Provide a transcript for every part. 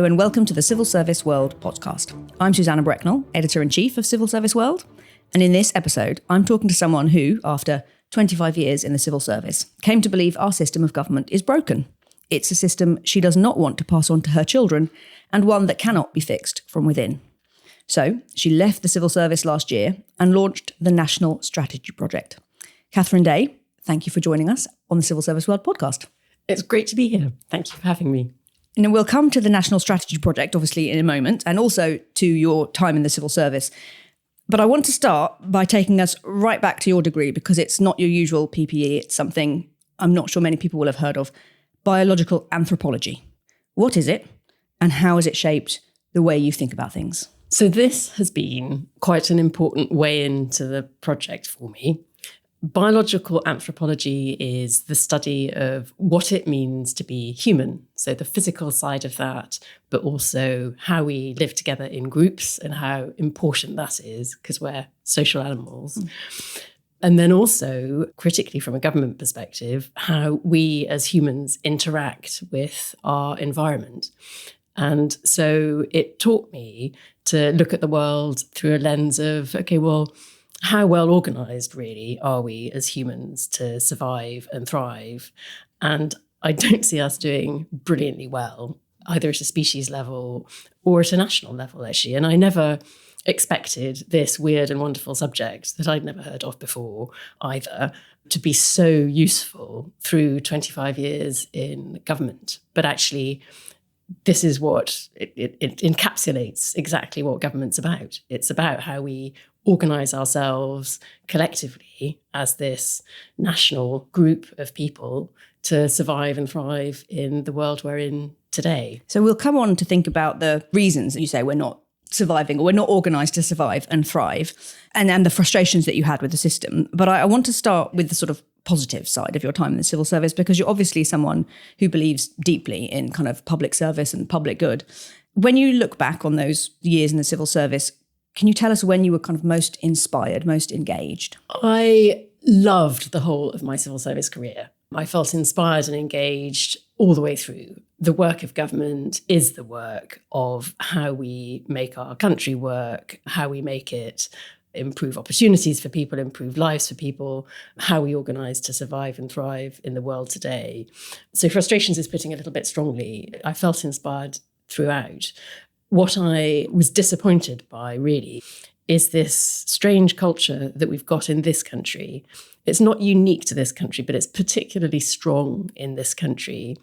and welcome to the Civil Service World podcast. I'm Suzannah Brecknell, Editor-in-Chief of Civil Service World, and in this episode, I'm talking to someone who, after 25 years in the civil service, came to believe our system of government is broken. It's a system she does not want to pass on to her children, and one that cannot be fixed from within. So, she left the civil service last year and launched the National Strategy Project. Catherine Day, thank you for joining us on the Civil Service World podcast. It's great to be here. Thank you for having me. Now, we'll come to the National Strategy Project, obviously, in a moment, and also to your time in the civil service. But I want to start by taking us right back to your degree, because it's not your usual PPE. It's something I'm not sure many people will have heard of. Biological anthropology. What is it, and how has it shaped the way you think about things? So this has been quite an important way into the project for me. Biological anthropology is the study of what it means to be human. So the physical side of that, but also how we live together in groups and how important that is, because we're social animals. And then also, critically from a government perspective, how we as humans interact with our environment. And so it taught me to look at the world through a lens of, okay, well, how well organised really are we as humans to survive and thrive? And I don't see us doing brilliantly well, either at a species level or at a national level, actually. And I never expected this weird and wonderful subject that I'd never heard of before either to be so useful through 25 years in government. But actually, this is what it encapsulates exactly what government's about. It's about how we organise ourselves collectively as this national group of people to survive and thrive in the world we're in today. So we'll come on to think about the reasons that you say we're not surviving, or we're not organised to survive and thrive, and the frustrations that you had with the system. But I want to start with the sort of positive side of your time in the civil service, because you're obviously someone who believes deeply in kind of public service and public good. When you look back on those years in the civil service, can you tell us when you were kind of most inspired, most engaged? I loved the whole of my civil service career. I felt inspired and engaged all the way through. The work of government is the work of how we make our country work, how we make it improve opportunities for people, improve lives for people, how we organise to survive and thrive in the world today. So frustrations is putting it a little bit strongly. I felt inspired throughout. What I was disappointed by, really, is this strange culture that we've got in this country. It's not unique to this country, but it's particularly strong in this country,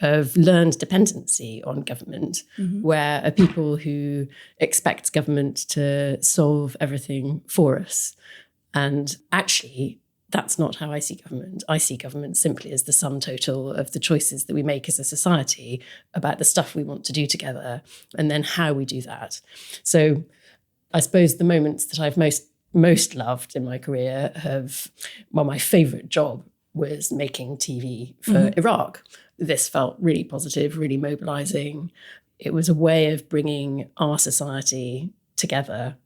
of learned dependency on government, where a people who expect government to solve everything for us. And actually, that's not how I see government. I see government simply as the sum total of the choices that we make as a society about the stuff we want to do together, and then how we do that. So I suppose the moments that I've most loved in my career my favourite job was making TV for Iraq. This felt really positive, really mobilising. It was a way of bringing our society together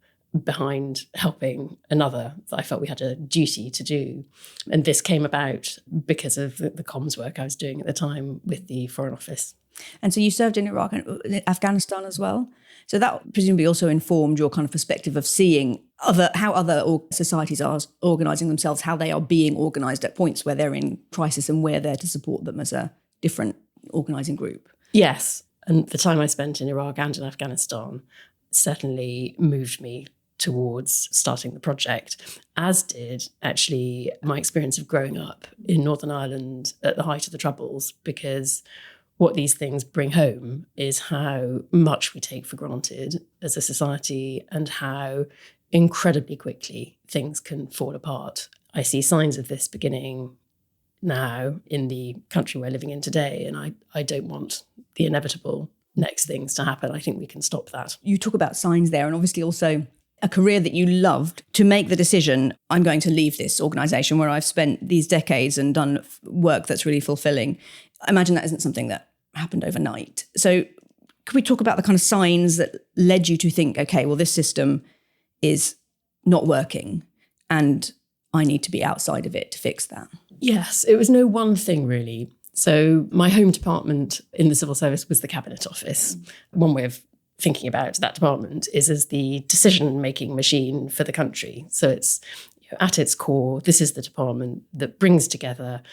behind helping another that I felt we had a duty to do. And this came about because of the comms work I was doing at the time with the Foreign Office. And so you served in Iraq and Afghanistan as well. So that presumably also informed your kind of perspective of seeing how other societies are organising themselves, how they are being organised at points where they're in crisis and we're there to support them as a different organising group. Yes. And the time I spent in Iraq and in Afghanistan certainly moved me towards starting the project, as did actually my experience of growing up in Northern Ireland at the height of the Troubles, because what these things bring home is how much we take for granted as a society and how incredibly quickly things can fall apart. I see signs of this beginning now in the country we're living in today, and I don't want the inevitable next things to happen. I think we can stop that. You talk about signs there, and obviously also a career that you loved, to make the decision, I'm going to leave this organisation where I've spent these decades and done work that's really fulfilling. I imagine that isn't something that happened overnight. So could we talk about the kind of signs that led you to think, okay, well, this system is not working and I need to be outside of it to fix that? Yes, it was no one thing really. So my home department in the civil service was the Cabinet Office. One way of thinking about that department is as the decision-making machine for the country. So it's, at its core, this is the department that brings together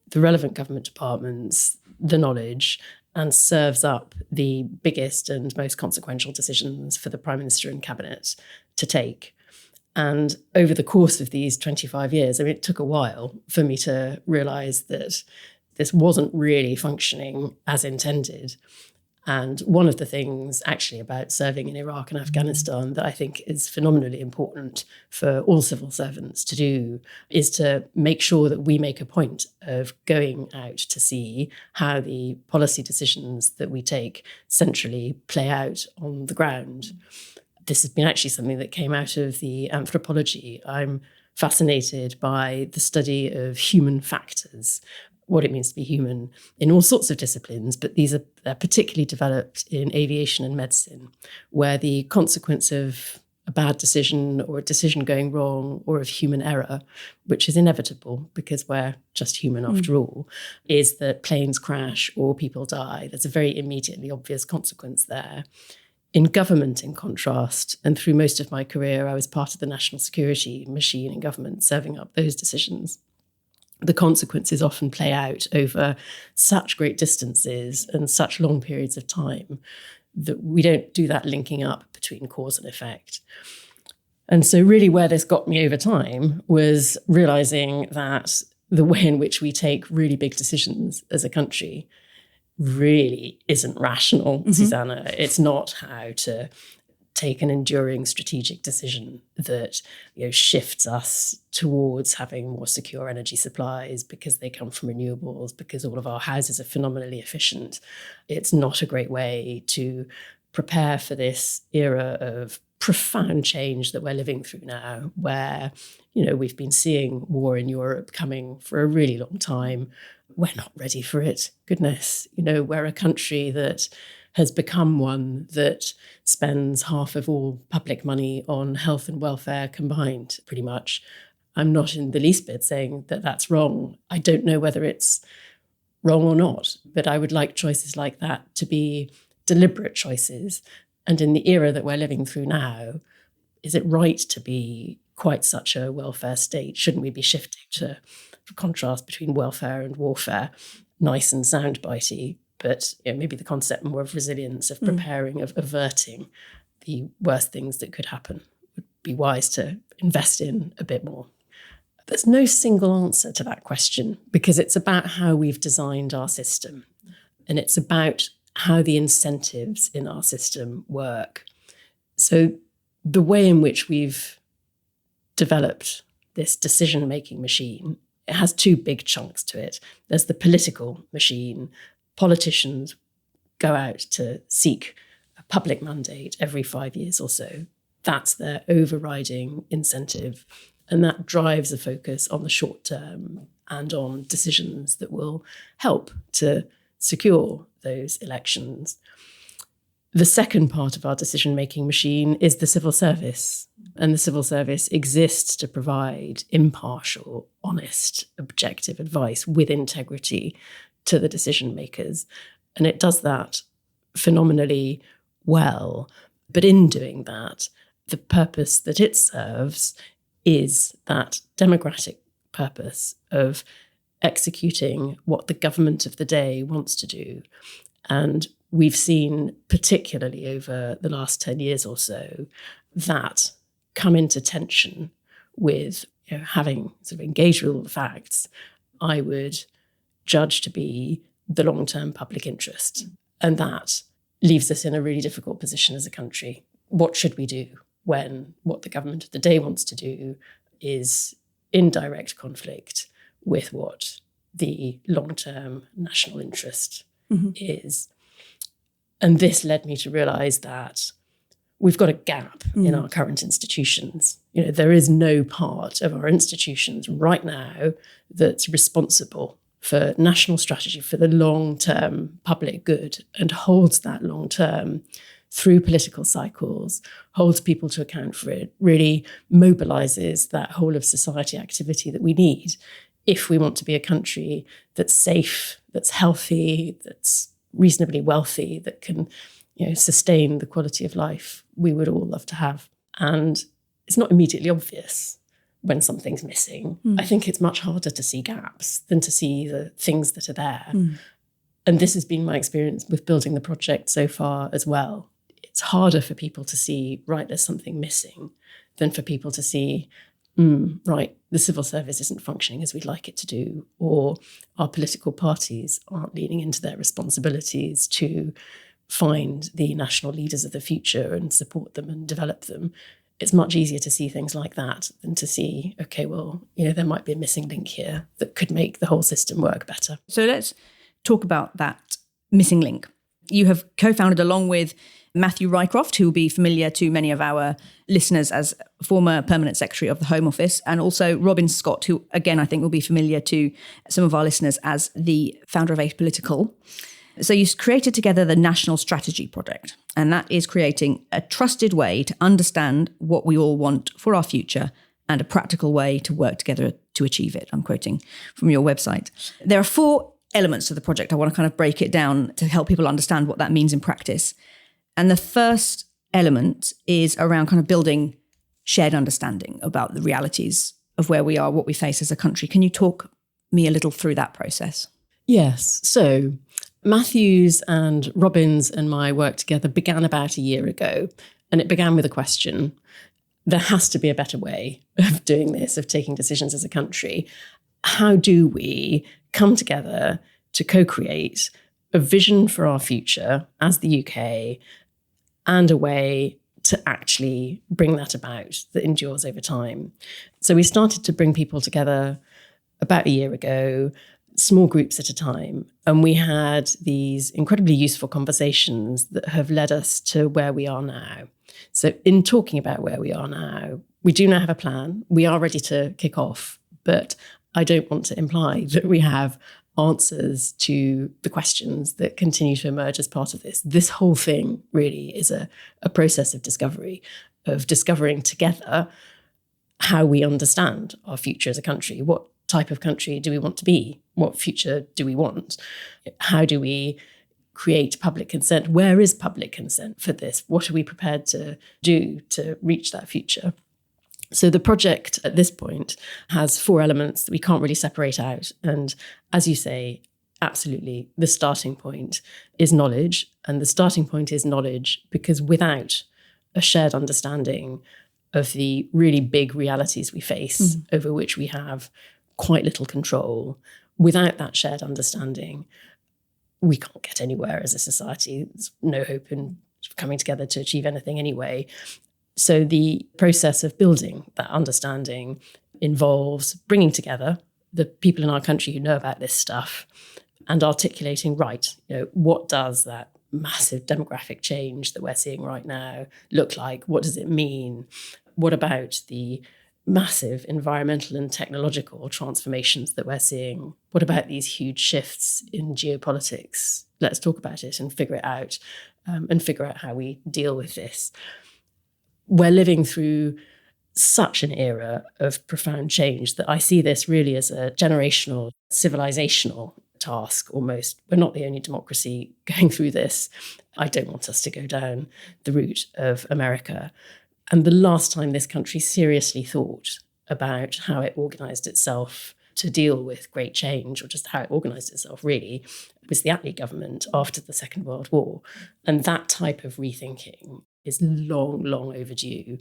the relevant government departments, the knowledge, and serves up the biggest and most consequential decisions for the Prime Minister and Cabinet to take. And over the course of these 25 years, it took a while for me to realise that this wasn't really functioning as intended. And one of the things actually about serving in Iraq and Afghanistan that I think is phenomenally important for all civil servants to do is to make sure that we make a point of going out to see how the policy decisions that we take centrally play out on the ground. This has been actually something that came out of the anthropology. I'm fascinated by the study of human factors, what it means to be human in all sorts of disciplines, but they're particularly developed in aviation and medicine, where the consequence of a bad decision or a decision going wrong or of human error, which is inevitable because we're just human after all, is that planes crash or people die. There's a very immediately obvious consequence there. In government, in contrast, and through most of my career, I was part of the national security machine in government, serving up those decisions. The consequences often play out over such great distances and such long periods of time that we don't do that linking up between cause and effect. And so really where this got me over time was realising that the way in which we take really big decisions as a country really isn't rational, Suzannah. It's not how to take an enduring strategic decision that shifts us towards having more secure energy supplies because they come from renewables, because all of our houses are phenomenally efficient. It's not a great way to prepare for this era of profound change that we're living through now, where we've been seeing war in Europe coming for a really long time. We're not ready for it. Goodness, we're a country that has become one that spends half of all public money on health and welfare combined, pretty much. I'm not in the least bit saying that that's wrong. I don't know whether it's wrong or not, but I would like choices like that to be deliberate choices. And in the era that we're living through now, is it right to be quite such a welfare state? Shouldn't we be shifting to the contrast between welfare and warfare? Nice and soundbitey, but maybe the concept more of resilience, of preparing, of averting the worst things that could happen would be wise to invest in a bit more. There's no single answer to that question because it's about how we've designed our system and it's about how the incentives in our system work. So the way in which we've developed this decision-making machine, it has two big chunks to it. There's the political machine. Politicians go out to seek a public mandate every 5 years or so. That's their overriding incentive. And that drives a focus on the short term and on decisions that will help to secure those elections. The second part of our decision-making machine is the civil service. And the civil service exists to provide impartial, honest, objective advice with integrity to the decision makers. And it does that phenomenally well. But in doing that, the purpose that it serves is that democratic purpose of executing what the government of the day wants to do. And we've seen, particularly over the last 10 years or so, that come into tension with having sort of engaged with all the facts, I would judge to be the long-term public interest. And that leaves us in a really difficult position as a country. What should we do when what the government of the day wants to do is in direct conflict with what the long-term national interest is? And this led me to realise that we've got a gap in our current institutions. There is no part of our institutions right now that's responsible for national strategy, for the long-term public good, and holds that long-term through political cycles, holds people to account for it, really mobilises that whole of society activity that we need if we want to be a country that's safe, that's healthy, that's reasonably wealthy, that can, sustain the quality of life we would all love to have. And it's not immediately obvious when something's missing. I think it's much harder to see gaps than to see the things that are there. And this has been my experience with building the project so far as well. It's harder for people to see, right, there's something missing, than for people to see, right, the civil service isn't functioning as we'd like it to do, or our political parties aren't leaning into their responsibilities to find the national leaders of the future and support them and develop them. It's much easier to see things like that than to see, okay, well, there might be a missing link here that could make the whole system work better. So let's talk about that missing link. You have co-founded, along with Matthew Rycroft, who will be familiar to many of our listeners as former permanent secretary of the Home Office, and also Robin Scott, who, again, I think will be familiar to some of our listeners as the founder of Apolitical. So you created together the National Strategy Project, and that is creating a trusted way to understand what we all want for our future and a practical way to work together to achieve it. I'm quoting from your website. There are 4 elements to the project. I want to kind of break it down to help people understand what that means in practice. And the first element is around kind of building shared understanding about the realities of where we are, what we face as a country. Can you talk me a little through that process? Yes. So Matthew's and Robin's and my work together began about a year ago, and it began with a question. There has to be a better way of doing this, of taking decisions as a country. How do we come together to co-create a vision for our future as the UK and a way to actually bring that about that endures over time? So we started to bring people together about a year ago, small groups at a time. And we had these incredibly useful conversations that have led us to where we are now. So in talking about where we are now, we do now have a plan. We are ready to kick off, but I don't want to imply that we have answers to the questions that continue to emerge as part of this. This whole thing really is a process of discovery, of discovering together how we understand our future as a country. What type of country do we want to be? What future do we want? How do we create public consent? Where is public consent for this? What are we prepared to do to reach that future? So the project at this point has 4 elements that we can't really separate out. And as you say, absolutely, the starting point is knowledge. And the starting point is knowledge because without a shared understanding of the really big realities we face, over which we have quite little control, without that shared understanding, we can't get anywhere as a society. There's no hope in coming together to achieve anything anyway. So the process of building that understanding involves bringing together the people in our country who know about this stuff and articulating, right, what does that massive demographic change that we're seeing right now look like? What does it mean? What about the massive environmental and technological transformations that we're seeing? What about these huge shifts in geopolitics? Let's talk about it and figure it out, and figure out how we deal with this. We're living through such an era of profound change that I see this really as a generational, civilizational task almost. We're not the only democracy going through this. I don't want us to go down the route of America. And the last time this country seriously thought about how it organised itself to deal with great change, or just how it organised itself really, was the Attlee government after the Second World War. And that type of rethinking is long, long overdue.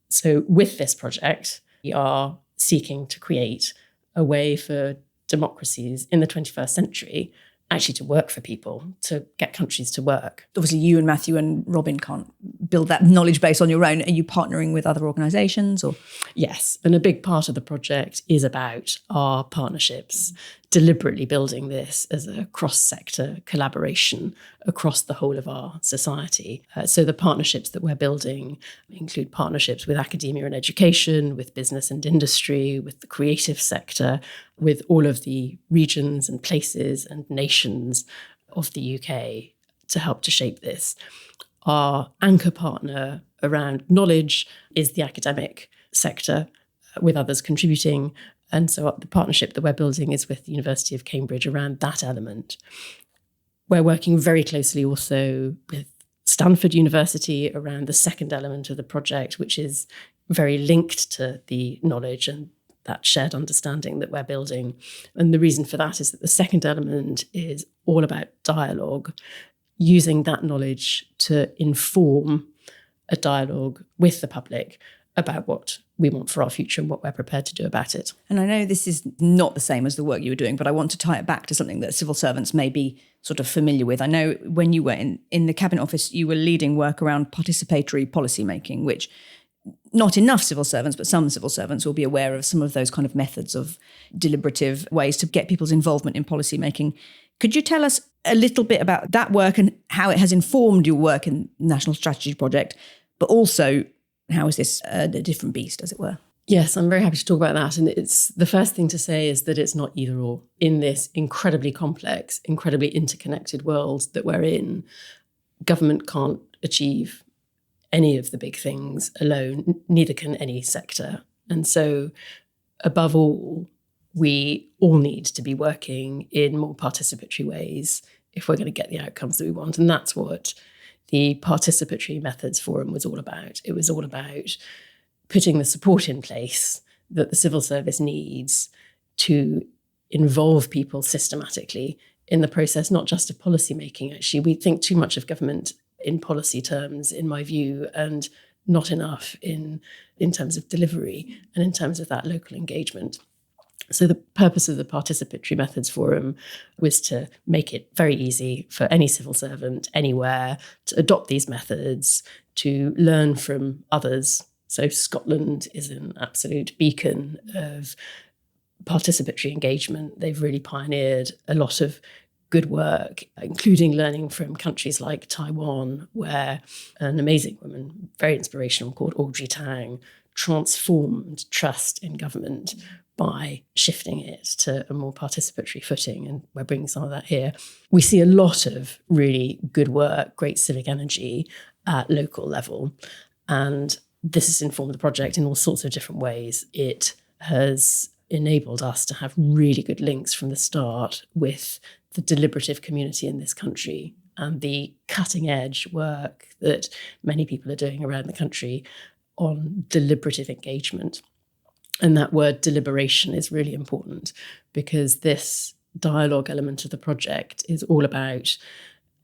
So with this project, we are seeking to create a way for democracies in the 21st century actually to work for people, to get countries to work. Obviously, you and Matthew and Robin can't build that knowledge base on your own. Are you partnering with other organisations? Or Yes, and a big part of the project is about our partnerships, deliberately building this as a cross-sector collaboration across the whole of our society. So the partnerships that we're building include partnerships with academia and education, with business and industry, with the creative sector, with all of the regions and places and nations of the UK to help to shape this. Our anchor partner around knowledge is the academic sector, with others contributing. And so the partnership that we're building is with the University of Cambridge around that element. We're working very closely also with Stanford University around the second element of the project, which is very linked to the knowledge and that shared understanding that we're building. And the reason for that is that the second element is all about dialogue, using that knowledge to inform a dialogue with the public about what we want for our future and what we're prepared to do about it. And I know this is not the same as the work you were doing, but I want to tie it back to something that civil servants may be sort of familiar with. I know when you were in the Cabinet Office, you were leading work around participatory policy making, which not enough civil servants, but some civil servants will be aware of some of those kind of methods of deliberative ways to get people's involvement in policy making. Could you tell us a little bit about that work and how it has informed your work in the National Strategy Project, but also how is this a different beast, as it were? Yes, I'm very happy to talk about that. And it's the first thing to say is that it's not either or. In this incredibly complex, incredibly interconnected world that we're in, government can't achieve any of the big things alone, neither can any sector. And so, above all, we all need to be working in more participatory ways if we're going to get the outcomes that we want. And that's what the Participatory Methods Forum was all about. It was all about putting the support in place that the civil service needs to involve people systematically in the process, not just of policy making. Actually, we think too much of government in policy terms, in my view, and not enough in terms of delivery and in terms of that local engagement. So the purpose of the Participatory Methods Forum was to make it very easy for any civil servant anywhere to adopt these methods, to learn from others. So Scotland is an absolute beacon of participatory engagement. They've really pioneered a lot of good work, including learning from countries like Taiwan, where an amazing woman, very inspirational, called Audrey Tang, transformed trust in government by shifting it to a more participatory footing. And we're bringing some of that here. We see a lot of really good work, great civic energy at local level. And this has informed the project in all sorts of different ways. It has enabled us to have really good links from the start with the deliberative community in this country and the cutting edge work that many people are doing around the country on deliberative engagement. And that word deliberation is really important because this dialogue element of the project is all about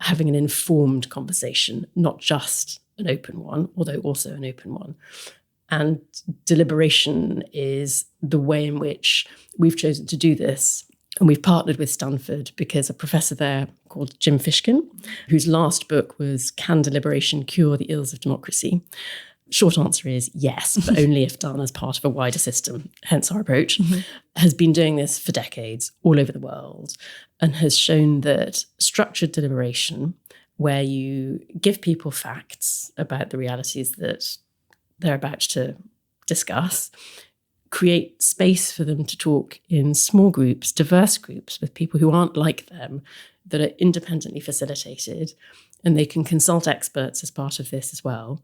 having an informed conversation, not just an open one, although also an open one. And deliberation is the way in which we've chosen to do this. And we've partnered with Stanford because a professor there called Jim Fishkin, whose last book was Can Deliberation Cure the Ills of Democracy? Short answer is yes, but only if done as part of a wider system, hence our approach, has been doing this for decades all over the world and has shown that structured deliberation, where you give people facts about the realities that they're about to discuss, create space for them to talk in small groups, diverse groups with people who aren't like them, that are independently facilitated, and they can consult experts as part of this as well.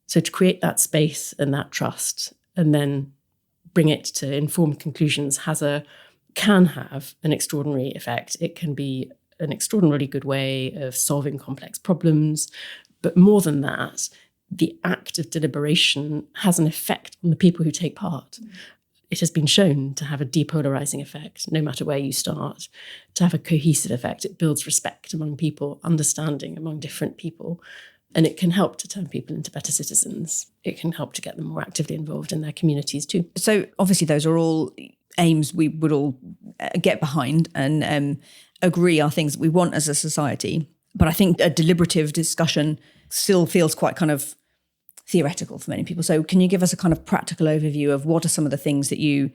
So to create that space and that trust and then bring it to informed conclusions can have an extraordinary effect. It can be an extraordinarily good way of solving complex problems. But more than that, the act of deliberation has an effect on the people who take part. It has been shown to have a depolarizing effect, no matter where you start, to have a cohesive effect. It builds respect among people, understanding among different people. And it can help to turn people into better citizens. It can help to get them more actively involved in their communities too. So obviously those are all aims we would all get behind and agree are things that we want as a society. But I think a deliberative discussion still feels quite kind of theoretical for many people. So can you give us a kind of practical overview of what are some of the things that you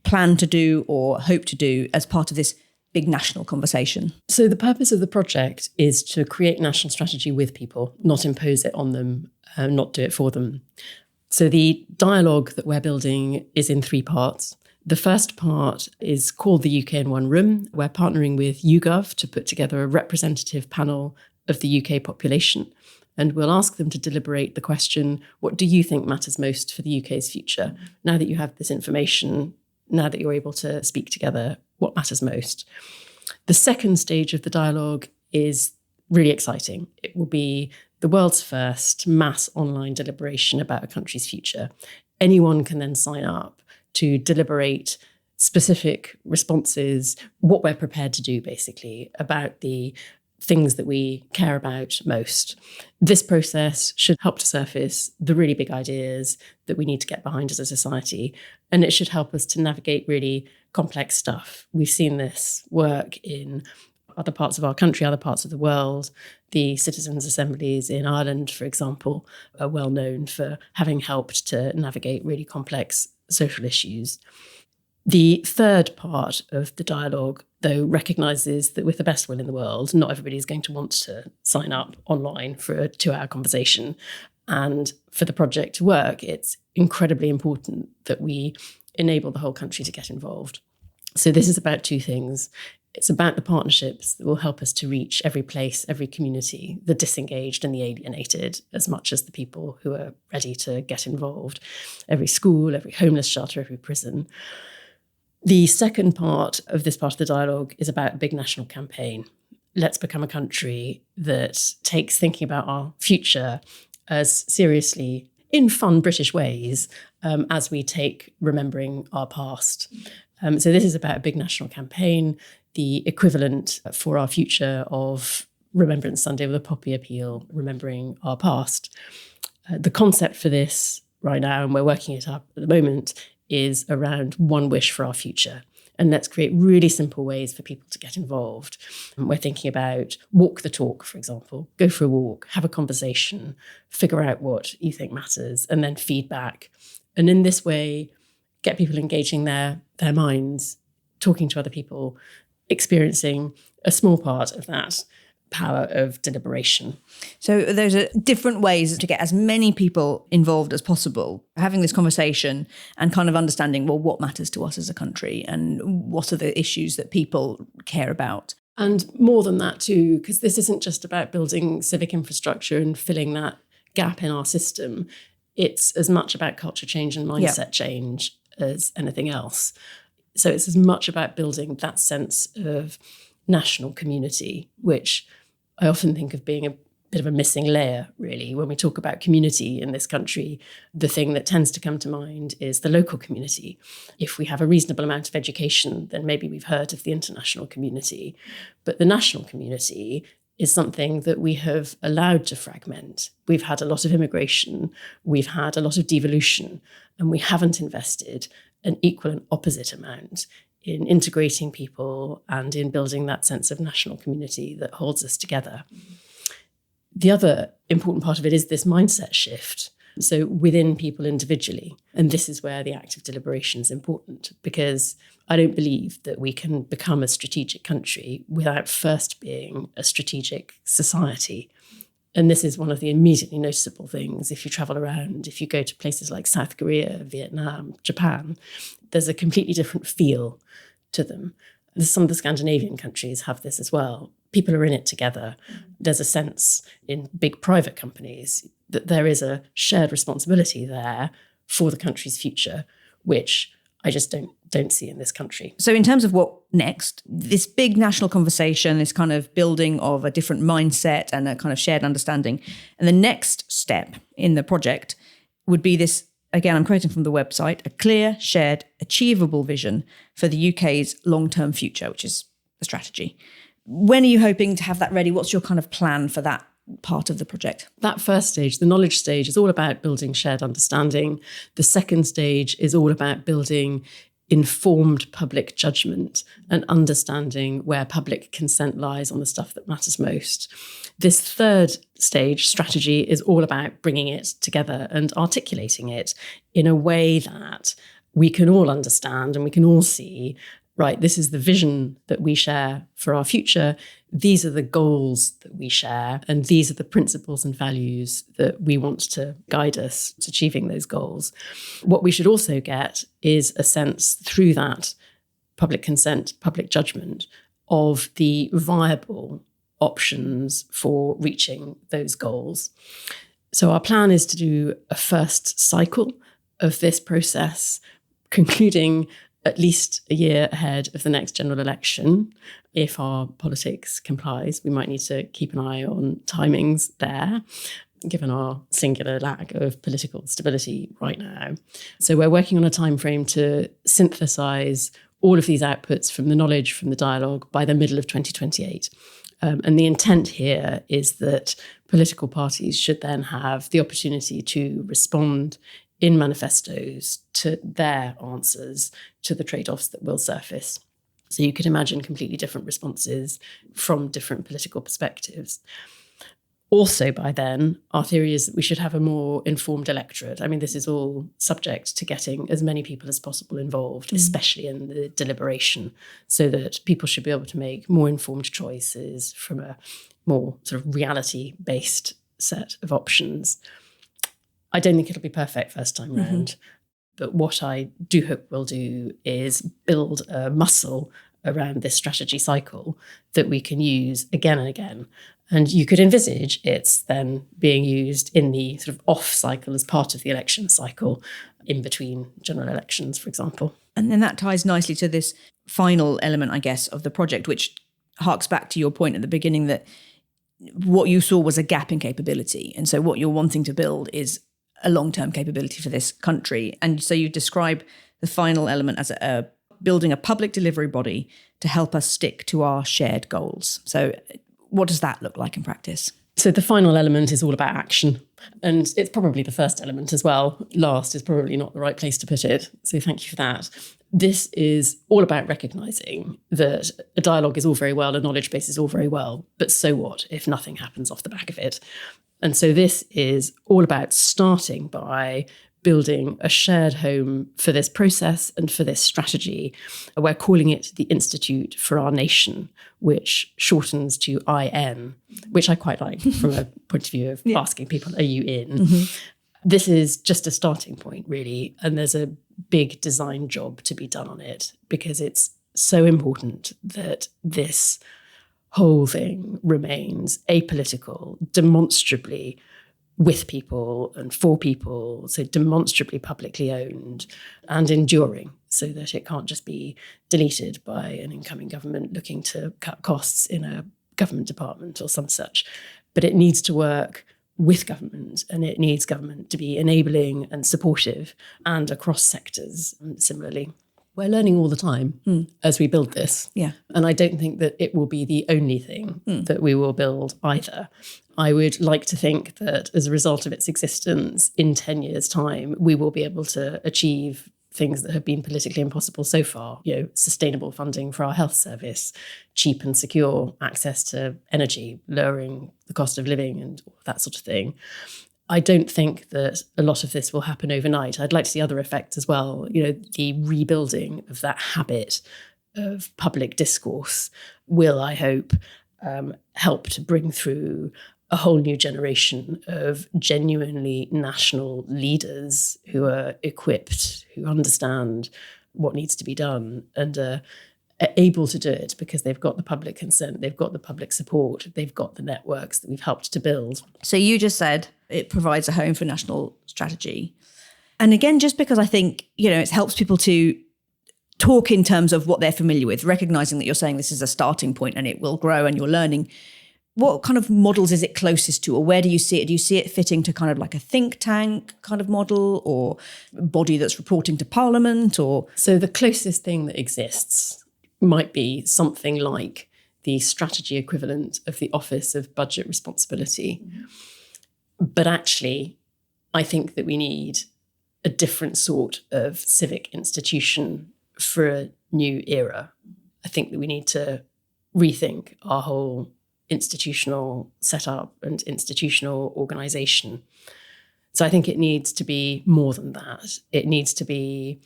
plan to do or hope to do as part of this big national conversation? So the purpose of the project is to create national strategy with people, not impose it on them, not do it for them. So the dialogue that we're building is in 3 parts. The first part is called the UK in One Room. We're partnering with YouGov to put together a representative panel of the UK population. And we'll ask them to deliberate the question, what do you think matters most for the UK's future? Now that you have this information, now that you're able to speak together, what matters most. The second stage of the dialogue is really exciting. It will be the world's first mass online deliberation about a country's future. Anyone can then sign up to deliberate specific responses, what we're prepared to do, basically, about the things that we care about most. This process should help to surface the really big ideas that we need to get behind as a society, and it should help us to navigate really complex stuff. We've seen this work in other parts of our country, other parts of the world. The citizens' assemblies in Ireland, for example, are well known for having helped to navigate really complex social issues. The third part of the dialogue, though, recognises that with the best will in the world, not everybody is going to want to sign up online for a 2-hour conversation. And for the project to work, it's incredibly important that we enable the whole country to get involved. So this is about two things. It's about the partnerships that will help us to reach every place, every community, the disengaged and the alienated, as much as the people who are ready to get involved. Every school, every homeless shelter, every prison. The second part of this part of the dialogue is about a big national campaign. Let's become a country that takes thinking about our future as seriously, in fun British ways, as we take remembering our past. So this is about a big national campaign, the equivalent for our future of Remembrance Sunday with a poppy appeal, remembering our past. The concept for this right now, and we're working it up at the moment, is around one wish for our future. And let's create really simple ways for people to get involved. And we're thinking about walk the talk, for example. Go for a walk, have a conversation, figure out what you think matters, and then feedback. And in this way, get people engaging their minds, talking to other people, experiencing a small part of that power of deliberation. So those are different ways to get as many people involved as possible, having this conversation and kind of understanding, well, what matters to us as a country and what are the issues that people care about. And more than that too, because this isn't just about building civic infrastructure and filling that gap in our system. It's as much about culture change and mindset change as anything else. So it's as much about building that sense of national community, which I often think of being a bit of a missing layer, really. When we talk about community in this country, the thing that tends to come to mind is the local community. If we have a reasonable amount of education, then maybe we've heard of the international community. But the national community is something that we have allowed to fragment. We've had a lot of immigration, we've had a lot of devolution, and we haven't invested an equal and opposite amount in integrating people and in building that sense of national community that holds us together. The other important part of it is this mindset shift. So within people individually. And this is where the act of deliberation is important, because I don't believe that we can become a strategic country without first being a strategic society. And this is one of the immediately noticeable things. If you travel around, if you go to places like South Korea, Vietnam, Japan, there's a completely different feel to them. Some of the Scandinavian countries have this as well. People are in it together. There's a sense in big private companies that there is a shared responsibility there for the country's future, which I just don't see in this country. So in terms of what next, this big national conversation, this kind of building of a different mindset and a kind of shared understanding. And the next step in the project would be this, again, I'm quoting from the website, a clear, shared, achievable vision for the UK's long-term future, which is the strategy. When are you hoping to have that ready? What's your kind of plan for that part of the project? That first stage, the knowledge stage, is all about building shared understanding. The second stage is all about building informed public judgment and understanding where public consent lies on the stuff that matters most. This third stage, strategy, is all about bringing it together and articulating it in a way that we can all understand and we can all see, right, this is the vision that we share for our future. These are the goals that we share, and these are the principles and values that we want to guide us to achieving those goals. What we should also get is a sense through that public consent, public judgment, of the viable options for reaching those goals. So our plan is to do a first cycle of this process, concluding at least a year ahead of the next general election. If our politics complies, we might need to keep an eye on timings there, given our singular lack of political stability right now. So we're working on a timeframe to synthesise all of these outputs from the knowledge, from the dialogue, by the middle of 2028. And the intent here is that political parties should then have the opportunity to respond in manifestos to their answers to the trade-offs that will surface. So you could imagine completely different responses from different political perspectives. Also, by then, our theory is that we should have a more informed electorate. I mean, this is all subject to getting as many people as possible involved, especially in the deliberation, so that people should be able to make more informed choices from a more sort of reality-based set of options. I don't think it'll be perfect first time round, but what I do hope we'll do is build a muscle around this strategy cycle that we can use again and again. And you could envisage it's then being used in the sort of off cycle as part of the election cycle, in between general elections, for example. And then that ties nicely to this final element, I guess, of the project, which harks back to your point at the beginning that what you saw was a gap in capability. And so what you're wanting to build is a long-term capability for this country. And so you describe the final element as building a public delivery body to help us stick to our shared goals. So what does that look like in practice? So the final element is all about action. And it's probably the first element as well. Last is probably not the right place to put it. So thank you for that. This is all about recognising that a dialogue is all very well, a knowledge base is all very well, but so what if nothing happens off the back of it? And so this is all about starting by building a shared home for this process and for this strategy. We're calling it the Institute for Our Nation, which shortens to IN, which I quite like from a point of view of asking people, are you in? This is just a starting point, really. And there's a big design job to be done on it, because it's so important that this whole thing remains apolitical, demonstrably with people and for people, so demonstrably publicly owned and enduring, so that it can't just be deleted by an incoming government looking to cut costs in a government department or some such. But it needs to work with government, and it needs government to be enabling and supportive, and across sectors similarly. We're learning all the time as we build this. Yeah. And I don't think that it will be the only thing that we will build either. I would like to think that as a result of its existence, in 10 years' time, we will be able to achieve things that have been politically impossible so far. You know, sustainable funding for our health service, cheap and secure access to energy, lowering the cost of living and all that sort of thing. I don't think that a lot of this will happen overnight. I'd like to see other effects as well. You know, the rebuilding of that habit of public discourse will, I hope, help to bring through a whole new generation of genuinely national leaders who are equipped, who understand what needs to be done, and are able to do it because they've got the public consent, they've got the public support, they've got the networks that we've helped to build. So you just said it provides a home for national strategy. And again, just because I think, you know, it helps people to talk in terms of what they're familiar with, recognizing that you're saying this is a starting point and it will grow and you're learning. What kind of models is it closest to, or where do you see it? Do you see it fitting to kind of like a think tank kind of model, or a body that's reporting to Parliament? Or so the closest thing that exists might be something like the strategy equivalent of the Office of Budget Responsibility. But actually, I think that we need a different sort of civic institution for a new era. I think that we need to rethink our whole institutional setup and institutional organisation. So I think it needs to be more than that. It needs to be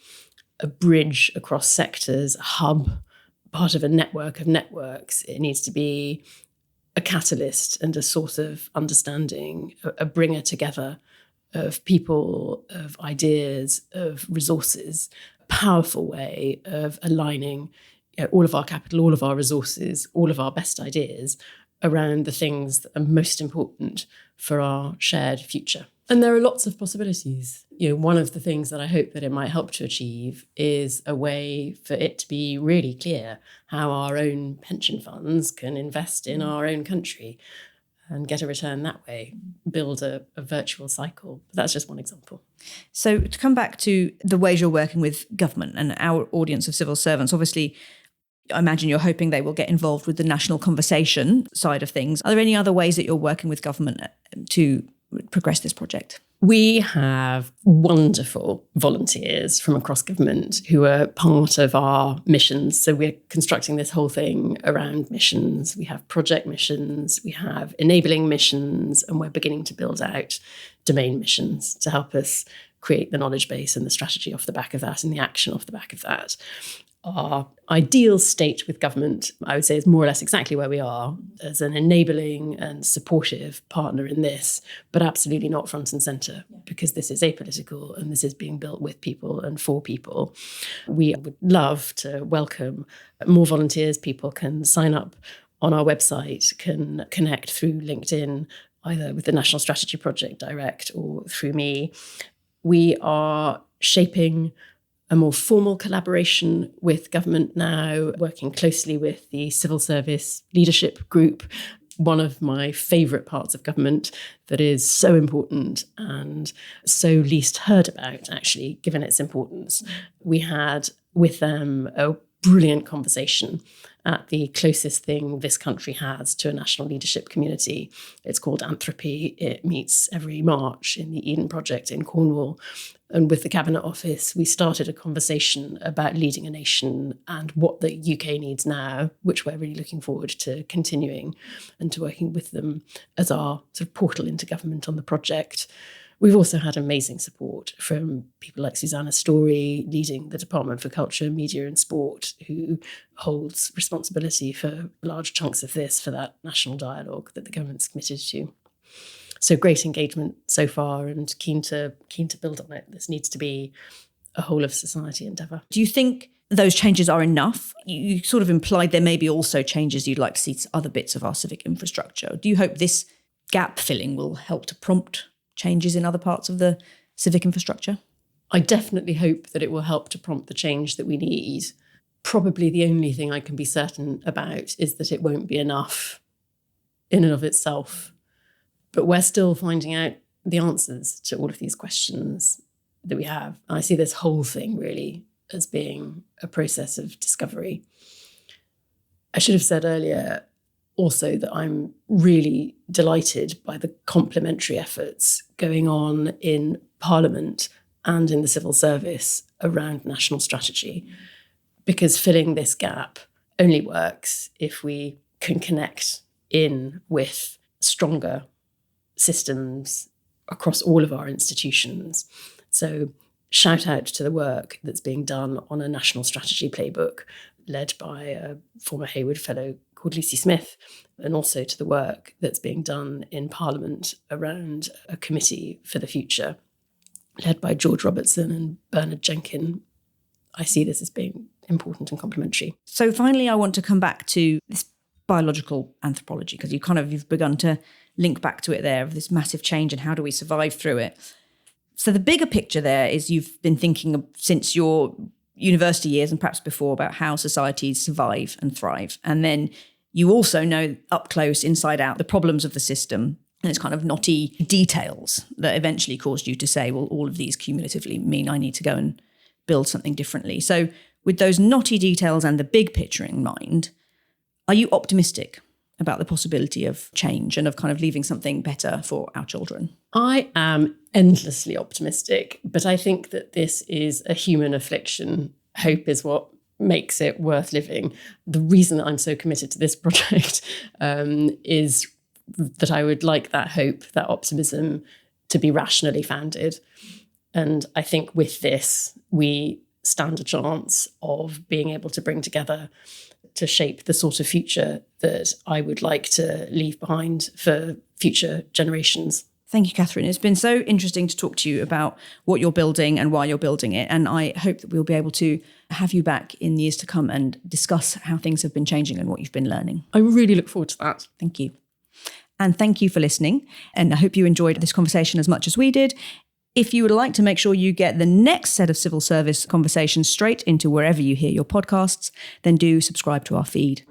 a bridge across sectors, a hub, part of a network of networks. It needs to be a catalyst and a source of understanding, a bringer together of people, of ideas, of resources, a powerful way of aligning, you know, all of our capital, all of our resources, all of our best ideas around the things that are most important for our shared future. And there are lots of possibilities. One of the things that I hope that it might help to achieve is a way for it to be really clear how our own pension funds can invest in our own country and get a return that way, build a virtual cycle. But that's just one example. So to come back to the ways you're working with government and our audience of civil servants, obviously, I imagine you're hoping they will get involved with the national conversation side of things. Are there any other ways that you're working with government to progress this project? We have wonderful volunteers from across government who are part of our missions. So we're constructing this whole thing around missions. We have project missions, we have enabling missions, and we're beginning to build out domain missions to help us create the knowledge base and the strategy off the back of that and the action off the back of that. Our ideal state with government, I would say, is more or less exactly where we are, as an enabling and supportive partner in this, but absolutely not front and centre, because this is apolitical and this is being built with people and for people. We would love to welcome more volunteers. People can sign up on our website, can connect through LinkedIn, either with the National Strategy Project direct or through me. We are shaping a more formal collaboration with government now, working closely with the civil service leadership group, one of my favourite parts of government that is so important and so least heard about, actually, given its importance. We had with them a brilliant conversation at the closest thing this country has to a national leadership community. It's called Anthropy. It meets every March in the Eden Project in Cornwall. And with the Cabinet Office, we started a conversation about leading a nation and what the UK needs now, which we're really looking forward to continuing and to working with them as our sort of portal into government on the project. We've also had amazing support from people like Suzannah Story, leading the Department for Culture, Media and Sport, who holds responsibility for large chunks of this, for that national dialogue that the government's committed to. So great engagement so far, and keen to build on it. This needs to be a whole of society endeavour. Do you think those changes are enough? You sort of implied there may be also changes you'd like to see to other bits of our civic infrastructure. Do you hope this gap filling will help to prompt changes in other parts of the civic infrastructure? I definitely hope that it will help to prompt the change that we need. Probably the only thing I can be certain about is that it won't be enough in and of itself. But we're still finding out the answers to all of these questions that we have. I see this whole thing really as being a process of discovery. I should have said earlier also that I'm really delighted by the complementary efforts going on in Parliament and in the civil service around national strategy, because filling this gap only works if we can connect in with stronger systems across all of our institutions. So shout out to the work that's being done on a national strategy playbook led by a former Hayward Fellow called Lucy Smith, and also to the work that's being done in Parliament around a committee for the future led by George Robertson and Bernard Jenkin. I see this as being important and complementary. So finally, I want to come back to this biological anthropology, because you've begun to link back to it there, of this massive change and how do we survive through it. So the bigger picture there is you've been thinking of, since your university years and perhaps before, about how societies survive and thrive. And then you also know up close, inside out, the problems of the system and its kind of knotty details that eventually caused you to say, well, all of these cumulatively mean I need to go and build something differently. So with those knotty details and the big picture in mind, are you optimistic about the possibility of change and of kind of leaving something better for our children? I am endlessly optimistic, but I think that this is a human affliction. Hope is what makes it worth living. The reason that I'm so committed to this project is that I would like that hope, that optimism, to be rationally founded. And I think with this, we stand a chance of being able to bring together to shape the sort of future that I would like to leave behind for future generations. Thank you, Catherine. It's been so interesting to talk to you about what you're building and why you're building it. And I hope that we'll be able to have you back in years to come and discuss how things have been changing and what you've been learning. I really look forward to that. Thank you. And thank you for listening. And I hope you enjoyed this conversation as much as we did. If you would like to make sure you get the next set of civil service conversations straight into wherever you hear your podcasts, then do subscribe to our feed.